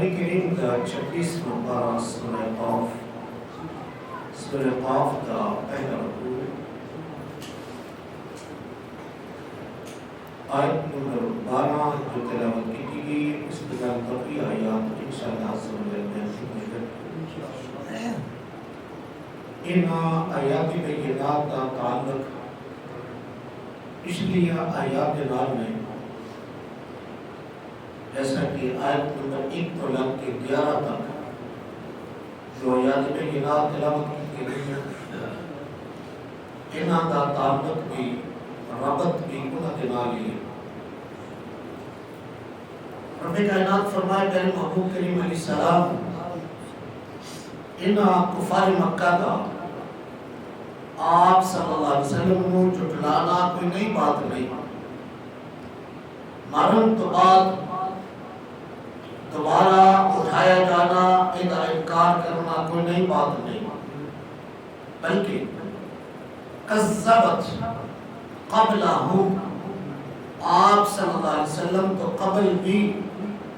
قرآن کریم کا 36 نمبر سورہ قاف کا پہلا رکوع آیت نمبر 12 جو تلاوت کی گئی اس کے بعد باقی آیات انشاءاللہ عز و جل میں ان آیات بینات کا تعلق اس لیے آیات نال میں جیسا کہ آیت نمبر 1 تو لے کے 11 تک جو آیات بینات تلاوت کی گئی ان کا تعلق بھی ربط بھی انہوں کے نال ہی رب کائنات فرمائے کہ محبوب کریم علیہ السلام ان کفار مکہ کا آپ صلی اللہ علیہ وسلم کو جھٹلانا کوئی نئی بات نہیں، مرن تو بعد دوبارہ اٹھایا جانا انکار کرنا کوئی نئی بات نہیں، بلکہ کذبت قبلہم آپ صلی اللہ علیہ وسلم تو قبل بھی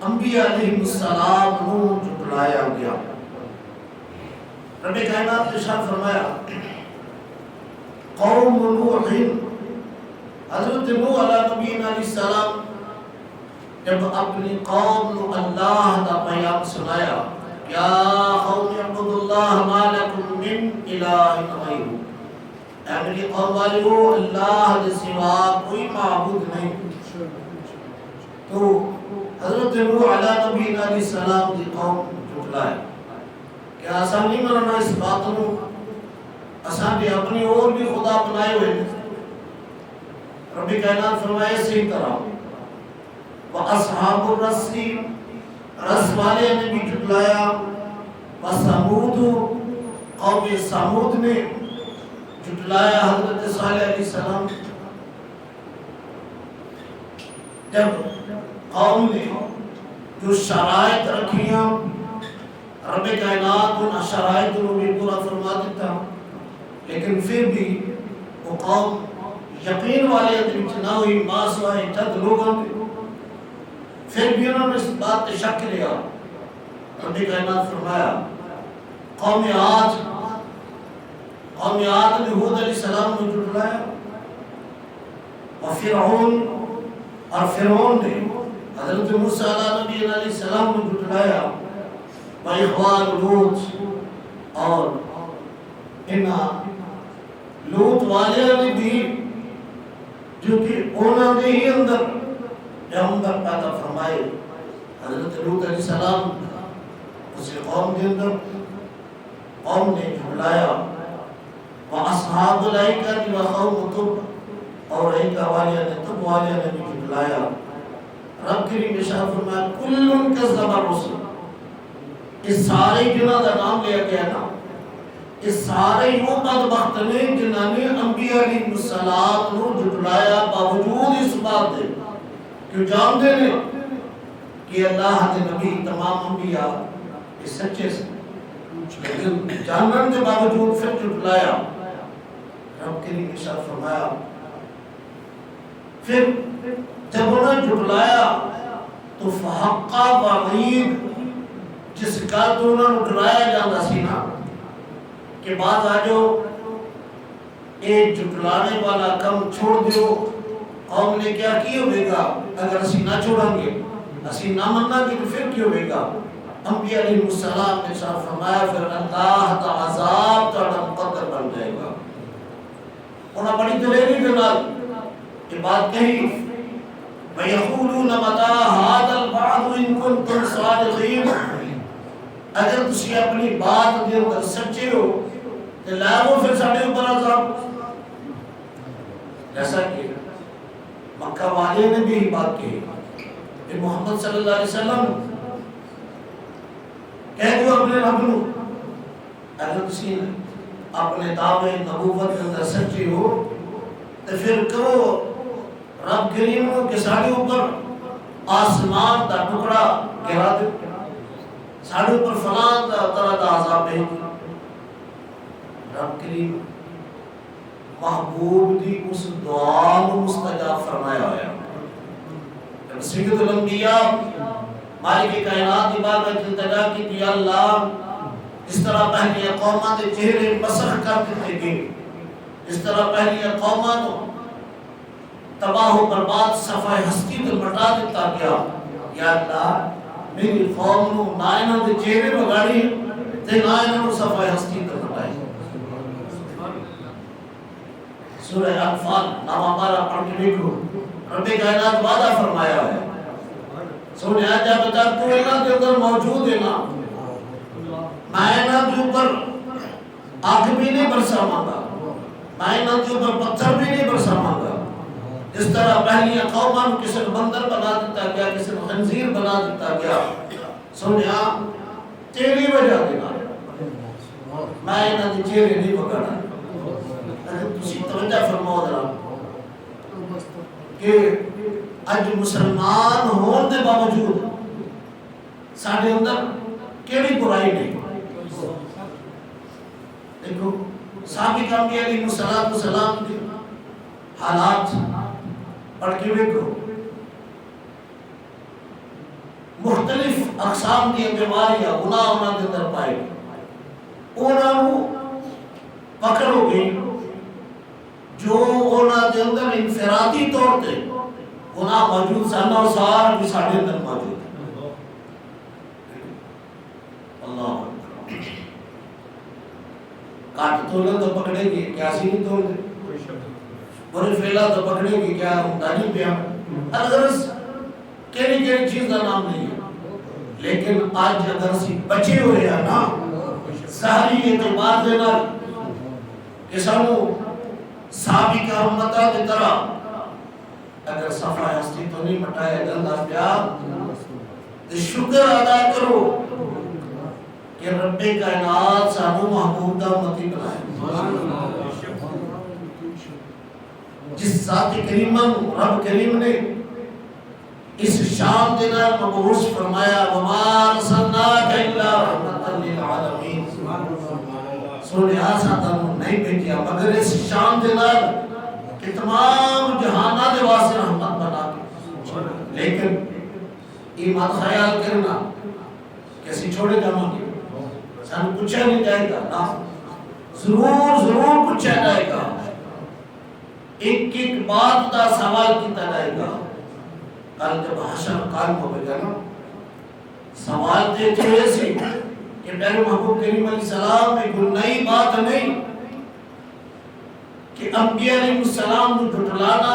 انبیاء علیہ السلام کو جھٹلایا گیا۔ رب کائنات نے ارشاد فرمایا قوم نوح، حضرت نوح علیہ السلام جب اپنی قوم کو اللہ کا پیام سنایا، یا قوم اعبدوا اللہ ما لکم من الہ غیرہ، اے میری قوم والو اللہ کے سوا کوئی معبود نہیں۔ تو حضرت نوح علیہ السلام کی قوم جھٹلائے کہ آسان نہیں مرنا اس بات کو، آسان بھی اپنی اور بھی خدا بنائے ہوئے رب کائنات فرمائے اسی طرح وَأَصْحَابُ الرَّسِّ رس والے نے بھی جھٹلایا، وَثَمُودُ قوم سمود نے جھٹلایا حضرت صالح علیہ السلام۔ جب قوم نے جو شرائط رکھیاں رب کائنات ان شرائط کو بھی پورا فرما دیتا، لیکن پھر بھی وہ قوم یقین والے اندر نہ ہوئی، باس ہوئے چند لوگوں کے، پھر بھی انہوں نے اس بات پہ شک لیا۔ رب کائنات فرمایا قوم عاد نے ہود علیہ السلام کو جھٹلایا، اور فرعون نے حضرت موسیٰ علیہ السلام کو جھٹلایا، وَإِخْوَانُ لوط، اور لوط والے نے بھی جو کہ انہوں نے ہی اندر پیغمبر پیدا فرمائے حضرت لوط علیہ السلام، اسی قوم کے اندر قوم نے جھٹلایا۔ وَأَصْحَابُ الْأَيْكَةِ وَقَوْمُ تُبْ، اور ایکا والے نے تب والے نے بھی جھٹلایا۔ رب کریم ارشاد فرمایا کُلٌّ کَذَّبَ الرُّسُلَ، اس سارے جنہاں کا نام لیا گیا نا، اس سارے وہ بدبخت نے جنہاں نے انبیاء علیہ السلام کو جھٹلایا، باوجود اس بات دے کہ جانتے ہیں کہ اللہ کے نبی تمام انبیاء اس سچے سے، لیکن جاننے کے باوجود پھر جھٹلایا۔ رب کریم ارشاد فرمایا پھر جب انہیں جھٹلایا تو فحقا وعید، جس کا تو انہوں نے ڈرایا جانا سی نا کہ بعد آجو ایک جھٹلانے والا کم چھوڑ دیو، قوم نے کیا کی ہوئے گا اگر اسی نہ چھوڑیں گے، اسی نہ مننا کہ پھر کی ہوئے گا۔ انبیاء علیہ السلام نے صاحب فرمایا پھر اللہ کا عذاب کا مقدر بن جائے گا۔ انہوں بڑی دلیری کے نال یہ بات کہی، وَيَقُولُونَ مَتَىٰ هَٰذَا الْوَعْدُ إِن كُنتُمْ صَادِقِينَ، اگر تسی اپنی بات دے اندر سچے ہو تو لاؤ پھر ساڑھے اوپر عذاب۔ جیسا کہ مکہ والے نے بھی بات کہی کہ محمد صلی اللہ علیہ وسلم کہہ دو اپنے رب نو، اگر تسی اپنے دعوے نبوت کے اندر سچے ہو تو پھر کہو رب کریم کے ساڑھے اوپر آسمان کا ٹکڑا گرا دے، ساڑھے اوپر فلان طرح کا عذاب بھیج دے۔ رب کریم محبوب دی اس دعا کو مستجاب فرمایا ہوا ہے۔ سید الانبیاء مالک کائنات کی بارگاہ میں التجا کی کہ یا اللہ اس طرح پہلی قوماں دے چہرے مسخ کر دیتے گئے، اس طرح پہلی قوماں نو تباہ و برباد صفحہ ہستی تو مٹا دیتا گیا، یا اللہ میری قوم نو نہ انہاں دے چہرے بگاڑی تے نہ انہاں نو صفحہ ہستی تو مٹائی۔ سورہ انفال نام ہمارا پڑھ کے دیکھو، رب کائنات وعدہ فرمایا ہے، سنیا جب تک تو انہاں کے اندر موجود ہے نا، میں انہاں کے اوپر آگ بھی نہیں برساواں گا، میں انہاں کے اوپر پتھر بھی نہیں برساواں گا۔ اس طرح پہلی قوماں کو کسی بندر بنا دیتا گیا، کسی خنزیر بنا دیتا گیا، سنیا تیری وجہ دینا میں انہاں کے چہرے نہیں بگاڑا۔ تسی توجہ فرماؤ ذرا کہ اج مسلمان ہون دے باوجود ساڈے اندر کیڑی برائی نہیں۔ دیکھو سابق انبیاء علیہ السلام کے حالات پڑھ کے دیکھو، مختلف اقسام کی بیماریاں گناہ انہاں دے اندر پائے، انہاں نو پکڑو گئی جو انہاں دے اندر انفرادی طور تے گناہ موجود سن اور سارا بھی ساڈے اندر موجود ہے۔ اللہ کاٹ تولن تو پکڑے گی کیا سی نہیں تول دے، برے فیلا تو پکڑے گی کیا ہوتا نہیں پیا، الغرض کیڑی کیڑی چیز کا نام نہیں ہے۔ لیکن آج اگر اسی بچے ہوئے ہیں نا ظاہری اعتبار دے نال کہ سانو سابق امتاں دی طرح اگر صفحہ ہستی تو نہیں مٹایا جاتا پیا تو شکر ادا کرو کہ رب کائنات سانو محبوب دا امتی بنایا۔ جس ذات کریمہ رب کریم نے اس شان دے نال مبعوث فرمایا وما ارسلناک الا رحمۃ للعالمین، سونے آسان نہیں بھیجیا مگر اس شان دے نال کہ تمام جہانہ دے واسطے رحمت بنا کے۔ لیکن ایمان خیال کرنا کہ اسی چھوڑے جاؤں گے سانو پوچھا نہیں جائے گا نا، ضرور پوچھا جائے گا، ایک ایک بات کا سوال کیتا جائے گا۔ کل جب حشر قائم ہو گیا نا سوال دے چھوڑے سی کہ پہلے محبوب کریم علیہ السلام میں کوئی نئی بات نہیں کہ انبیاء علیہ السلام کو جھٹلانا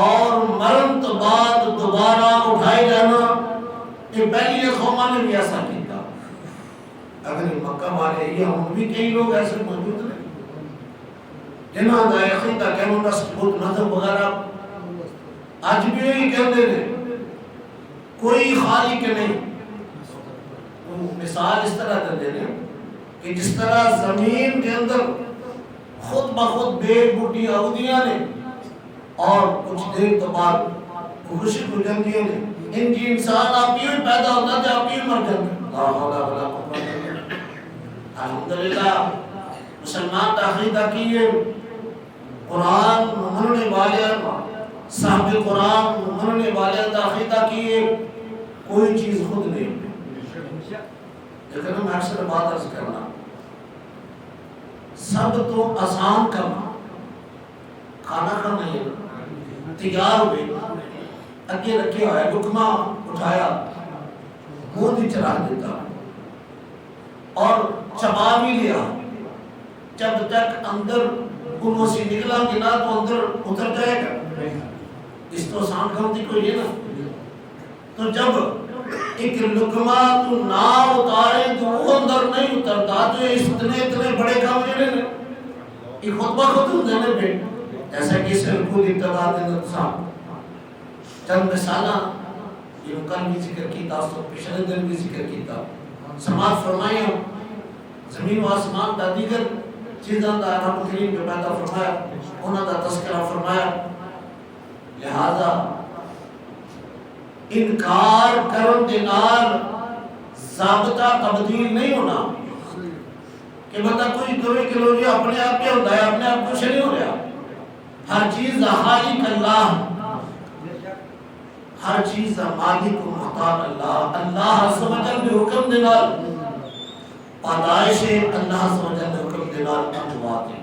اور مرن تو بعد دوبارہ اٹھائے جانا، یہ پہلی قوماں نے بھی ایسا کیا۔ اگر مکہ والے یا ہم بھی کئی لوگ ایسے موجود ہیں جنہاں دا عقیدہ کہ انہاں ثبوت مذہب وغیرہ آج بھی یہی کہتے ہیں کوئی خالق نہیں۔ مثال اس طرح دیتے ہیں کہ جس طرح زمین کے اندر خود بخود بیل بوٹی اودیاں نے اور کچھ دیر تو بعد خشک ہو جاندیاں نے، ان کی انسان آپ ہی پیدا ہوتا ہے آپ ہی مر جاتے ہیں۔ لا حول ولا قوت الا باللہ۔ الحمدللہ مسلمان عقیدہ کیے قرآن مننے والے صاحب قرآن مننے والے عقیدہ کیے کوئی چیز خود نہیں۔ لیکن میں اکثر بات عرض کرنا سب تو آسان کرنا کھانا کھانا ہے، تیار ہوئے اگے رکھے ہوئے لقمہ اٹھایا منہ دی چرا دیتا اور چبا بھی لیا، جب تک اندر کنوں سے نکلا گنا تو اندر اتر جائے گا، اس تو آسان کرتی کوئی ہے نا۔ تو جب ایک لقمہ تو نہ اتارے تو وہ اندر نہیں اترتا، تو اتنے بڑے کام جڑے نے یہ خود بخود ہوتے ہیں پہ جیسا کہ اس رکوع کی ابتدا کے اندر چند مثالہ یہ کل بھی ذکر کیتا تو پچھلے دن بھی ذکر کیتا، سماعت فرمائی ہوں زمین و آسمان کا دیگر چیزاں دا رب کریم جو پیدا فرمایا انہاں دا تذکرہ فرمایا۔ لہذا انکار کرن دے نال ضابطہ تبدیل نہیں ہونا کہ بندہ کوئی کرے کہ لو جی اپنے آپ کیا ہوتا ہے، اپنے آپ کچھ نہیں ہو رہا، ہر چیز خالق اللہ ہر چیز کا مالک و مختار اللہ اللہ عز و جل نے حکم دینا پیدائش اللہ عز و جل نے حکم دینا انجوات ہے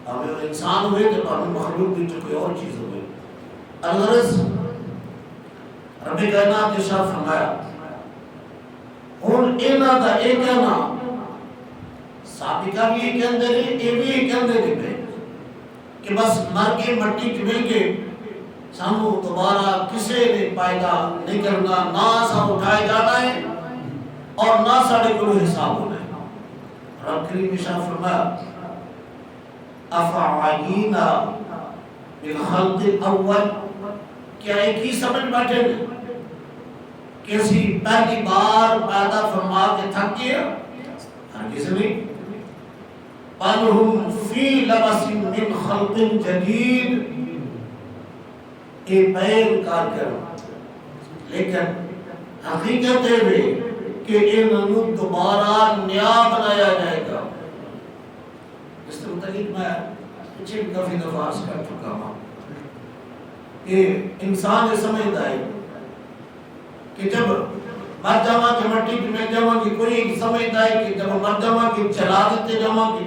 ہمیں انسان ہوئے تو ہمیں مخلوق بھی کوئی اور چیز ہوئے الغرض رب کائنات نے ارشاد فرمایا ہن انہاں دا اے کہنا سابقہ بھی ایک اندر ہے یہ بھی ایک اندر ہے کہ بس مر کے مٹی چ مل کے سانو دوبارہ کسی نے پیدا نہیں کرنا نہ سانو اٹھائے جانا ہے اور نہ ساڑھے کو حساب ہونا ہے رب کریم ارشاد فرمایا افعینا بالخلق الاول کیا ایک ہی سمجھ بیٹھے کسی پہلی بار پیدا فرما کے تھک گیا ہرگز نہیں بل ہم فی لبس من خلق جدید ایک بیان کار کرو لیکن حقیقت ہے کہ انہوں دوبارہ نیا بنایا جائے گا اس سے متعلق میں پچھے کافی دفعہ عرض کر چکا ہوں کہ انسان یہ سمجھتا ہے کہ جب مر جاواں کے مٹی میں جاواں گے کوئی سمجھتا ہے کہ جب مر جاواں کے جلا دیتے جاواں گے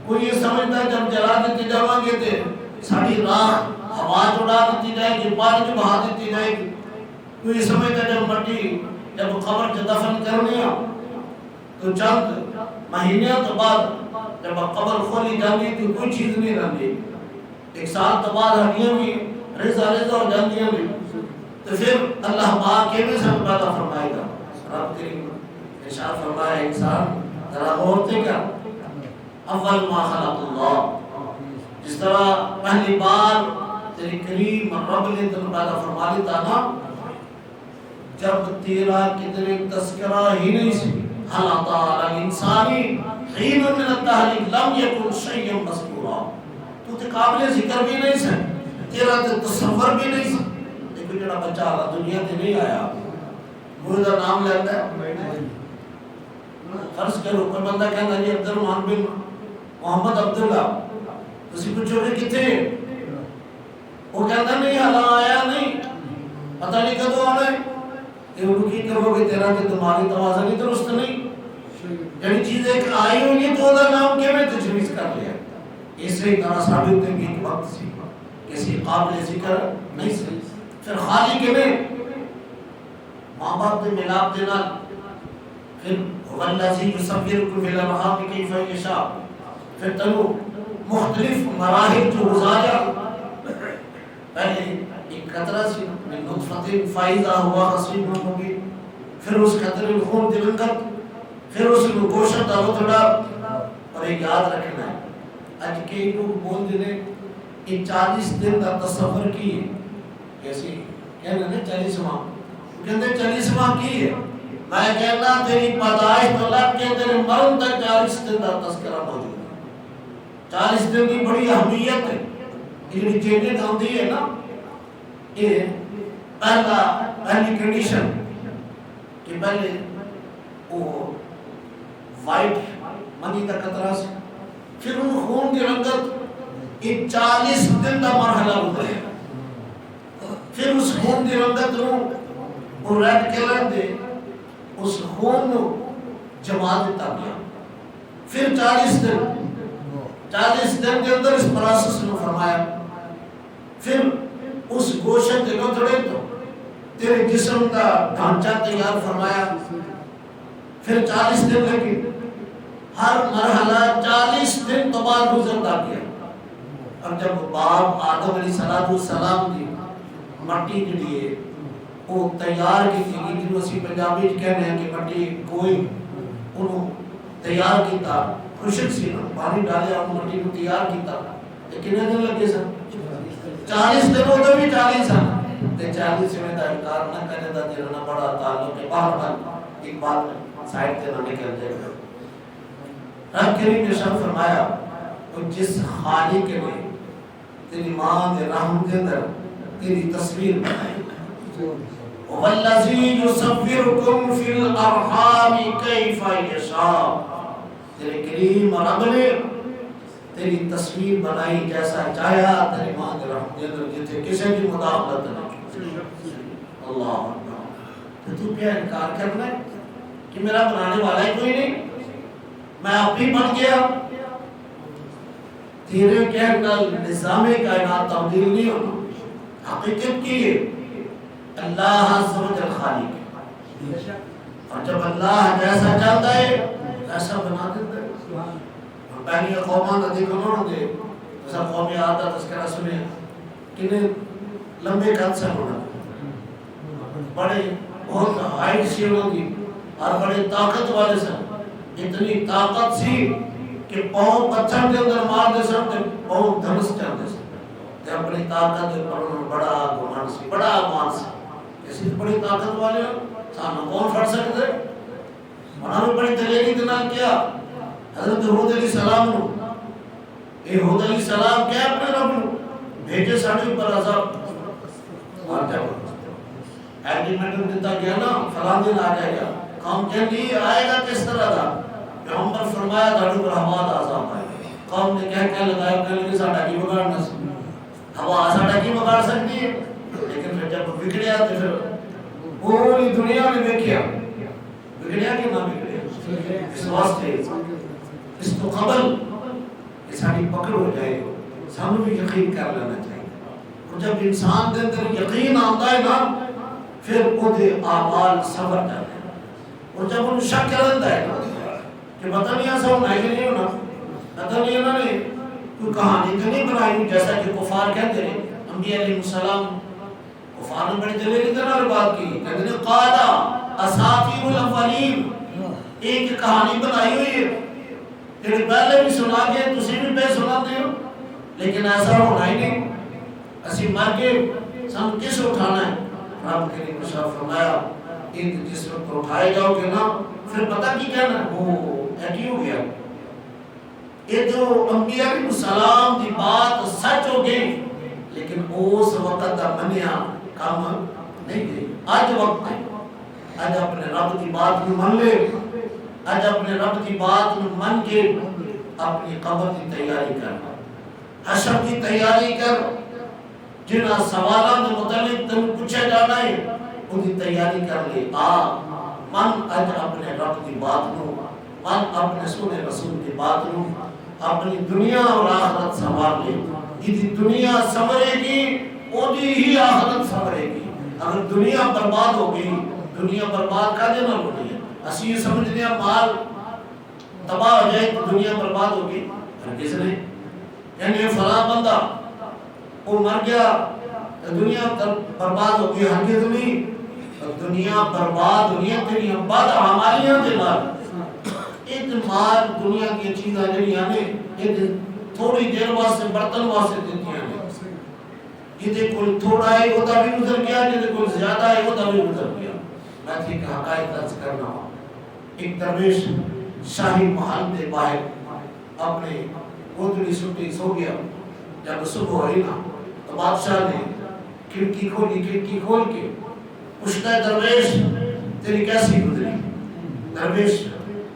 کوئی یہ سمجھتا ہے جب جلا دیتے جاواں گے تو ساری راہ ہوا اڑا دیتی جائے گی پانی بہا دیتی جائے گی کوئی سمجھتا ہے جب مٹی جب قبر سے دفن کرنے تو چند مہینے تو بعد جب قبر کھولی جاتی تو کوئی چیز نہیں رہتی ایک سال تو بعد ہڈیاں بھی ریزہ ہو جاتی ہیں تو پھر اللہ پاک کے بھی سب پیدا فرمائے گا رب کریم ارشاد فرمایا انسان ذرا غور سے کیا اول ما خلق اللہ جس طرح پہلی بار تیری کریم رب نے تمہیں پیدا فرما لیتا نا جب تیرا کتنے تذکرہ ہی نہیں سی حل عطا الانسانی حین من التحلیق لم یکن شیئا مذکورا تو تے قابل ذکر بھی نہیں سے تیرا تصور بھی نہیں سے دیکھو جڑا بچہ اللہ دنیا تے نہیں آیا وہ دا نام لیتا ہے فرض کرو کوئی بندہ کہتا جی عبد الرحمن بن محمد عبداللہ تسی پوچھو گے کتنے وہ کہتا نہیں اللہ آیا نہیں پتہ نہیں کدو آنا ہے کہ انہوں کی کرو گے تیرا کہ دماغی توازن نہیں درست نہیں یعنی چیز ایک آئی ہوئی ہے تو دا نام کے میں تجویز کر لیا اس سے طرح ثابت ہوتے ہیں کہ وقت سی کسی قابل ذکر نہیں سی پھر خالی کے میں ماں باپ نے ملاپ دینا پھر والذی یصورکم فی الارحام کیف یشاء پھر تنو مختلف مراحل جو گزارا پہلے ایک قطرہ سی من نطفۃ فاذا ہوا خصیب مبین پھر اس قطرے میں خون دلنگت پھر اس میں گوشت ڈالو تھوڑا اور ایک یاد رکھنا ہے آج کئی لوگ بول دینے کہ 40 دن کا تصور کی ہے کیسی کہنا ہے 40 ماہ وہ کہتے 40 ماہ کی ہے میں کہنا تیری پیدائش تو لگ کے تیرے مرن تک 40 دن کا تذکرہ موجود ہے 40 دن کی بڑی اہمیت ہے یہ چینجنگ ہوتی ہے نا یہ پہلی کنڈیشن کہ پہلے وہ وائٹ منی کا قطرہ سے پھر ان خون کی رنگت یہ 40 دن کا مرحلہ گزرے پھر اس خون کی رنگت وہ ریڈ کلر دے اس خون کو جما دیتا گیا پھر 40 دن کے اندر اس پروسیس نے فرمایا پھر اس گوشت کے گتڑے تو تیرے جسم کا ڈھانچہ تیار فرمایا پھر 40 دن لگے ہر مرحلہ 40 دن تو بعد گزرتا گیا اب جب باپ آدم علیہ السلام کی مٹی کے لیے وہ تیار کی تھی جنہوں اسی پنجابی کہنے ہیں کہ مٹی کوئی انہوں تیار کیتا خوشک سی پانی ڈالے اور مٹی کو تیار کیتا لیکن دن لگے سن 40 دن ہوتا بھی 40 سن 40 میں دا انکار نہ کرنے دا دیرنا بڑا تعلق ہے باہر ایک بات سائڈ تے نہ نکل جائے رب کریم نے شان فرمایا تو جس خالق کے نے تیری ماں دے رحم دے اندر تیری تصویر بنائی والذی یصورکم فی الارحام کیف یشاء تیرے کریم رب نے تیری تصویر بنائی جیسا چاہیا تیری ماں دے رحم دے اندر جتنے کسی بھی مداخلت نہیں اللہ اکبر. تو کیا انکار کرنا ہے کہ میرا بنانے والا ہی کوئی نہیں, میں آپ ہی بن گیا. تیرے کہنا نظام کائنات تبدیل نہیں ہونا. حقیقت کی ہے اللہ عز و جل خالق ہے, اور جب اللہ جیسا چاہتا ہے ایسا بنا دیتا ہے. اور پہلی قومان کا دیکھو نہ دے جیسا قومی آتا تذکرہ سنے کنہیں لمبے قد سے ہونا, بڑے بہت ہائٹ سی ہوگی اور بڑے طاقت والے سے. اتنی طاقت سی کہ پاؤں پتھر کے اندر مار دے سکتے, پاؤں دھنس چاہتے سکتے. اپنی طاقت پر بڑا گمان سی, بڑا امان سی. ایسی بڑی طاقت والے سامنے کون پھڑ سکتے؟ انہوں نے بڑی دلیری دنا کیا حضرت ہود علیہ السلام نو. اے ہود علیہ السلام کیا اپنے رب نو بھیجے ساڑھے پر عذاب اور کیا ایگریمنٹ دیتا گیا نا فلان دن آ جائے گا. قوم کہہ لی آئے گا کس طرح تھا؟ پیغمبر فرمایا دھاڑو پر ہوا عذاب آئے گا. قوم نے کہہ لگایا کہ لگے ساڑھا کی بگاڑنا سی, ہوا ساڑھا کی بگاڑ سکتی ہے. لیکن پھر جب بگڑیا تو پھر پوری دنیا نے دیکھیا بگڑیا کہ نہ بگڑیا. اس واسطے اس کو قبل کہ ساری پکڑ ہو جائے سامنے بھی یقین کر لینا چاہیے. اور جب انسان کے اندر یقین آتا ہے نا پھر وہ دے اعمال صبر کرتے ہیں. اور جب ان شک کرتا ہے کہ پتہ نہیں ایسا ہونا ہے کہ نہیں ہونا, پتہ نہیں انہوں نے کوئی کہانی تو نہیں بنائی جیسا کہ کفار کہتے ہیں. انبیاء علیہ السلام کفار نے بڑی دلیری طرح بات کی, کہتے ہیں قالا اساطیر الاولین, ایک کہانی بنائی ہوئی ہے تیرے پہلے بھی سنا کے تسی بھی پہ سناتے ہو, لیکن ایسا ہونا ہی نہیں. اسی مر کے سن کس اٹھانا ہے؟ رب کریم نے فرمایا ان جس وقت اٹھائے جاؤ گے نا پھر پتہ کی کہنا وہ ایک ہو گیا. یہ جو انبیاء علیہ السلام کی بات سچ ہو گئی لیکن اس وقت دا منیا کام نہیں گئی. آج وقت ہے, آج اپنے رب کی بات کو من لے, آج اپنے رب کی بات کو من کے اپنی قبر کی تیاری کر, حشر کی تیاری کر. جنہ سوالوں کے متعلق تم پوچھا جانا ہے ان کی تیاری کر لے. من اج اپنے رب کی بات کو, من اپنے سنے رسول کی بات کو اپنی دنیا اور آخرت سنبھال لے. یہ دنیا سنورے گی وہی ہی آخرت سنورے گی. اگر دنیا برباد ہو گئی, دنیا برباد کا دینا ہوتی ہے. اسی یہ سمجھ لیا مال تباہ ہو جائے تو دنیا برباد ہوگی, ہرگز نہیں. یعنی فلاں بندہ وہ مر گیا دنیا برباد ہو گئی, ہرگز نہیں. دنیا برباد دنیا تیری بد اعمالیاں دے نال مال دنیا کی چیزاں جڑیاں نے یہ تھوڑی دیر واسطے برتن واسطے دیتیاں نے. یہ کوئی تھوڑا ہے وہ بھی گزر گیا, یہ کوئی زیادہ ہے وہ بھی گزر گیا. میں ٹھیک حقائق درج کرنا ہوں. ایک درویش شاہی محل کے باہر اپنے گودڑی سٹی سو گیا. جب صبح ہوئی نا تو بادشاہ نے کھڑکی کھولی, کھڑکی کھول کے پوچھتا ہے درویش تیری کیسی گزری؟ درویش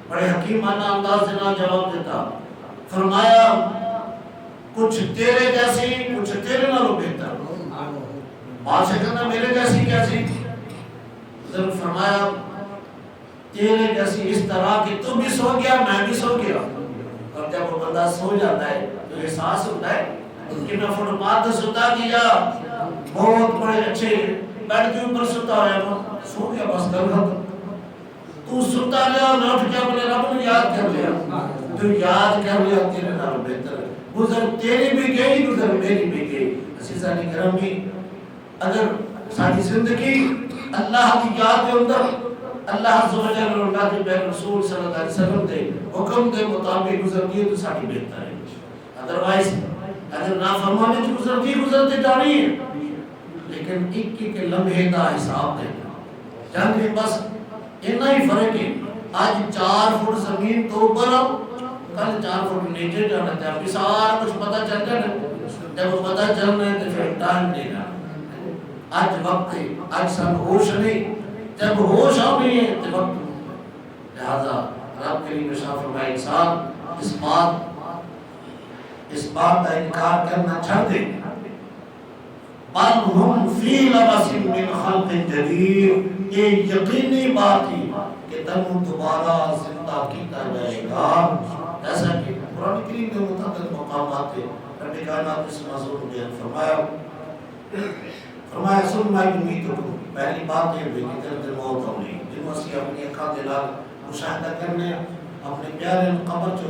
بڑے حکیمانہ انداز سے نہ جواب دیتا. فرمایا کچھ تیرے جیسی کچھ تیرے نالوں بہتر. بادشاہ کہنا میرے جیسی کیسی؟ حضرت فرمایا تیرے جیسی اس طرح کہ تو بھی سو گیا میں بھی سو گیا. اور جب وہ بندہ سو جاتا ہے تو احساس ہوتا ہے کہ میں فٹ پاتھ ستا کیا بہت بڑے اچھے بیڈ کے اوپر ستا ہوا سو گیا بس کر ختم. تو ستا لیا نہ اٹھ کے اپنے رب کو یاد کر لیا, تو یاد کر لیا تیرے نال بہتر ہے. گزر تیری بھی گئی گزر میری بھی گئی. عزیزان گرامی اگر ساری زندگی اللہ کی یاد کے اندر اللہ عز و جل اور اللہ کے پیغمبر رسول صلی اللہ علیہ وسلم کے حکم کے مطابق گزرتی ہے تو ساری بہتر ہے. ادروائز اگر نافرمانی سے گزرتی جانی ہے لیکن ایک ایک لمحے کا حساب دینا. جانتے بس اتنا ہی فرق ہے. آج 4 فٹ زمین تو اوپر ہو, کل 4 فٹ نیچے جانا چاہیے. سارا کچھ پتہ چل جانا, جب پتہ چلنا ہے تو پھر ٹائم دینا. آج وقت ہے, آج سب ہوش نہیں, جب ہوش آ گئی ہے تو وقت. لہذا رب کریم نے فرمایا انسان اس بات کا انکار کرنا چھوڑ دے. بل ہم فی لبس من خلق جدید، یہ یقینی بات ہی کہ تم دوبارہ زندہ کیتا جائے گا، ایسا کہ قرآن کریم میں متعدد مقامات ہیں رب کائنات اس موضوع کو بیان فرمایا ثم یمیتکم، پہلی بات یہ ہوئی کہ درد موت ہونی، جن میں سے اپنی اکھاں دے نال مشاہدہ کرنے، اپنے پیارے قبر چ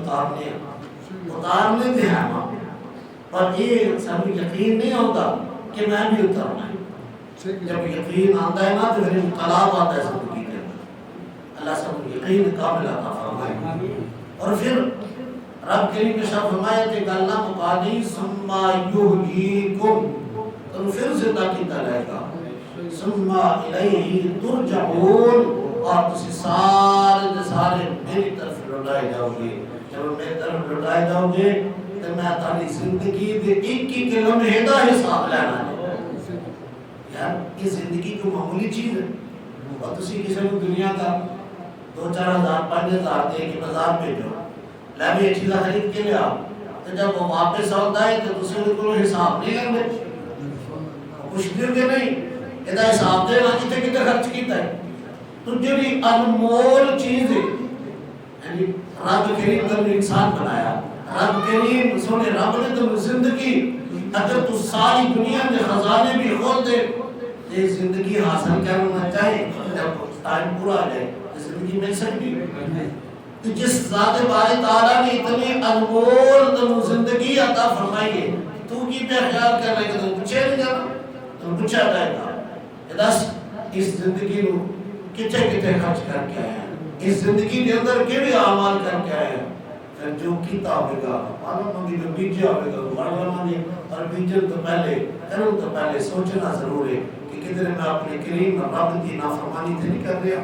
اتارنے دے ہیں، پر یہ سب یقین نہیں ہوتا کہ میں بھی اترنا ہے۔ جب یقین آتا ہے نا تو پھر انقلاب آتا ہے زندگی کے اندر، اللہ سب یقین کامل عطا فرمائے۔ اور پھر رب کریم کے شاہ فرمایا کہ اللہ مقادی ثم یحییکم، تو پھر زندہ کیتا جائے گا، ثم الیہ ترجعون، اور تسی سارے دے سارے میری طرف لوٹائے جاؤ گے۔ جب میری طرف لوٹائے جاؤ گے تو میں تاری زندگی دے ایک ہی لمحے دا حساب لینا ہے۔ یار یہ زندگی کو معمولی چیز ہے، اور تسی کسی کو دنیا کا 2-4 ہزار 5 ہزار دے کے بازار بھیجو، لے بھی یہ چیزیں خرید کے لیا، تو جب وہ واپس آتا ہے تو تسی کو حساب نہیں لیں گے، کچھ دیر کے نہیں یہ حساب دے نا کتے کتے خرچ کیتا ہے۔ تو جڑی انمول چیز ہے، یعنی رب کریم نے انسان بنایا، رب کریم سونے رب نے تو زندگی، اگر تو ساری دنیا میں خزانے بھی کھول دے یہ زندگی حاصل کرنا چاہے، جب ٹائم پورا آ جائے زندگی مل سکتی ہے۔ تو جس ذات باری تعالیٰ نے اتنی انمول تو زندگی عطا فرمائی ہے، تو کی پہ خیال کر رہے کہ تو پوچھے نہیں جانا، تو پوچھا جائے گا کہ دس اس زندگی نو کتے کتے خرچ کر کے آئے ہیں، اس زندگی کے اندر کیڑے اعمال کر کے آئے ہیں، پھر جو کیتا ہوئے گا معلوم ہوگی جو بیجا ہوئے گا معلوم ہوگی، اور بیجن تو پہلے کروں تو پہلے سوچنا ضرور ہے کہ کدھر میں اپنے کریم رب کی نافرمانی تھے نہیں کر رہا،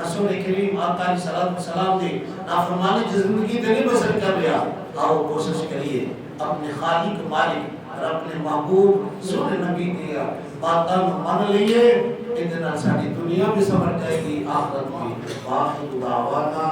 رسول کریم آقا علیہ السلام دی نافرمانی کی زندگی تے نہیں بسر کر رہا۔ آؤ کوشش کریے اپنے خالق مالک اور اپنے محبوب سونے نبی کی باتاں مان لیے، اتنا ساری دنیا بھی سمجھ جائے گی، آخرت بھی۔ واخر دعوانا